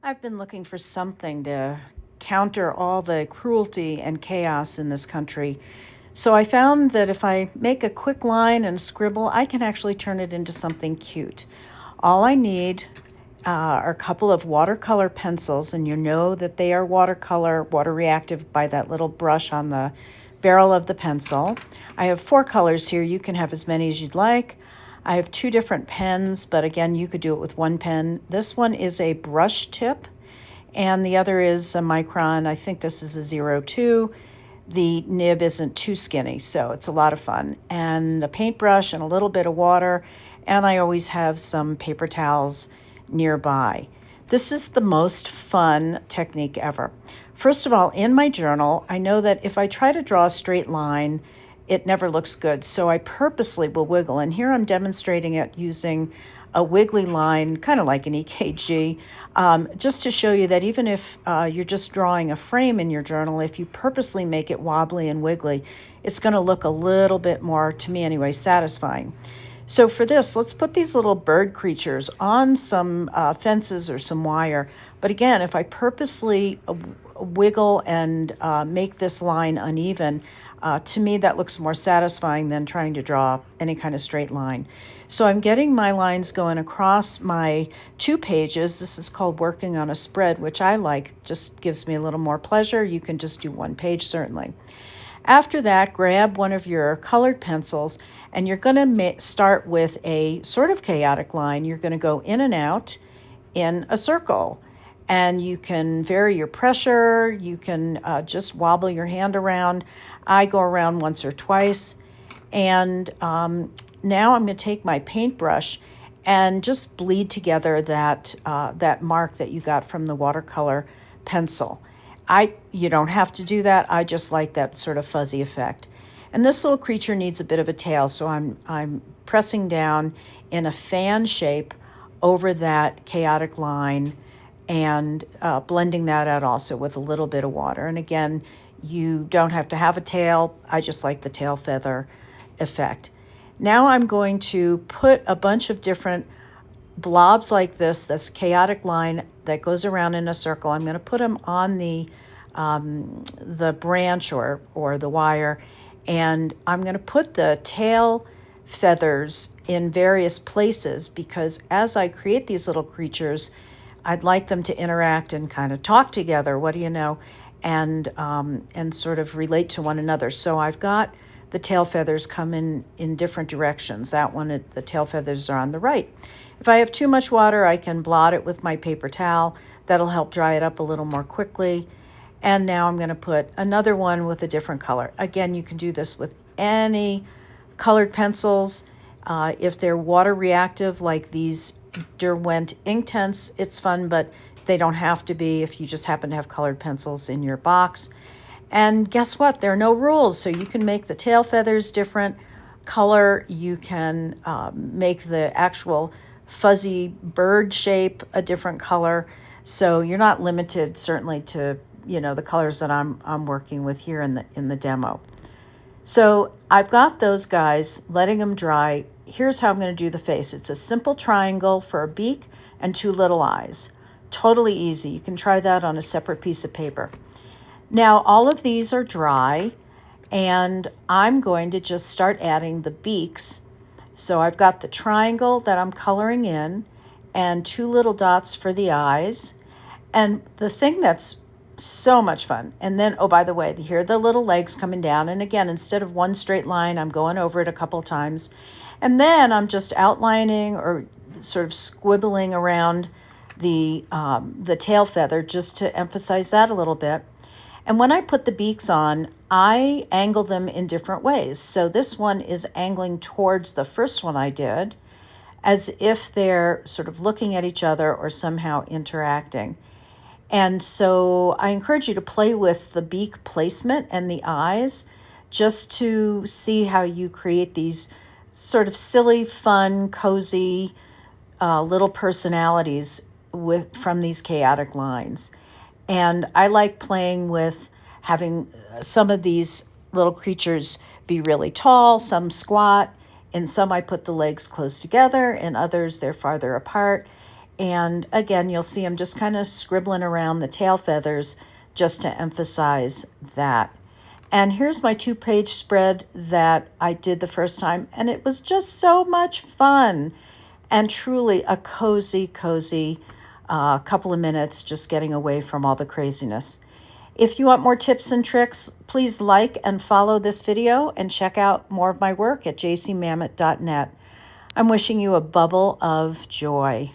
I've been looking for something to counter all the cruelty and chaos in this country. So I found that if I make a quick line and scribble, I can actually turn it into something cute. All I need are a couple of watercolor pencils, and you know that they are watercolor, water reactive by that little brush on the barrel of the pencil. I have four colors here. You can have as many as you'd like. I have two different pens, but again, you could do it with one pen. This one is a brush tip, and the other is a micron. I think this is a 02. The nib isn't too skinny, so it's a lot of fun. And a paintbrush and a little bit of water, and I always have some paper towels nearby. This is the most fun technique ever. First of all, in my journal, I know that if I try to draw a straight line, it never looks good. So I purposely will wiggle. And here I'm demonstrating it using a wiggly line, kind of like an EKG, just to show you that even if you're just drawing a frame in your journal, if you purposely make it wobbly and wiggly, it's going to look a little bit more, to me anyway, satisfying. So for this, let's put these little bird creatures on some fences or some wire. But again, if I purposely wiggle and make this line uneven, to me that looks more satisfying than trying to draw any kind of straight line. So I'm getting my lines going across my 2 pages. This is called working on a spread, which I like, just gives me a little more pleasure. You can just do 1 page, certainly. After that, grab one of your colored pencils, and you're going to start with a sort of chaotic line. You're going to go in and out in a circle, and you can vary your pressure. You can just wobble your hand around. I go around once or twice, and now I'm going to take my paintbrush and just bleed together that mark that you got from the watercolor pencil. You don't have to do that. I just like that sort of fuzzy effect. And this little creature needs a bit of a tail, so I'm pressing down in a fan shape over that chaotic line and blending that out also with a little bit of water. And again, you don't have to have a tail. I just like the tail feather effect. Now I'm going to put a bunch of different blobs like this chaotic line that goes around in a circle. I'm going to put them on the branch or the wire, and I'm going to put the tail feathers in various places because as I create these little creatures, I'd like them to interact and kind of talk together. What do you know? And sort of relate to one another. So I've got the tail feathers come in different directions. That one, the tail feathers are on the right. If I have too much water, I can blot it with my paper towel. That'll help dry it up a little more quickly. And now I'm going to put another one with a different color. Again, you can do this with any colored pencils. If they're water reactive, like these Derwent Inktense, it's fun, but they don't have to be if you just happen to have colored pencils in your box. And guess what? There are no rules. So you can make the tail feathers different color. You can make the actual fuzzy bird shape a different color. So you're not limited, certainly, to the colors that I'm working with here in the demo. So I've got those guys, letting them dry. Here's how I'm going to do the face. It's a simple triangle for a beak and 2 little eyes. Totally easy. You can try that on a separate piece of paper. Now, all of these are dry, and I'm going to just start adding the beaks. So I've got the triangle that I'm coloring in and 2 little dots for the eyes. And the thing that's so much fun, and then, oh, by the way, here are the little legs coming down. And again, instead of one straight line, I'm going over it a couple times. And then I'm just outlining or sort of squibbling around the tail feather just to emphasize that a little bit. And when I put the beaks on, I angle them in different ways. So this one is angling towards the first one I did, as if they're sort of looking at each other or somehow interacting. And so I encourage you to play with the beak placement and the eyes just to see how you create these sort of silly, fun, cozy little personalities from these chaotic lines. And I like playing with having some of these little creatures be really tall, some squat. In some, I put the legs close together. In others, they're farther apart. And again, you'll see I'm just kind of scribbling around the tail feathers just to emphasize that. And here's my 2-page spread that I did the first time, and it was just so much fun and truly a cozy couple of minutes just getting away from all the craziness. If you want more tips and tricks, please like and follow this video and check out more of my work at jcmamet.net. I'm wishing you a bubble of joy.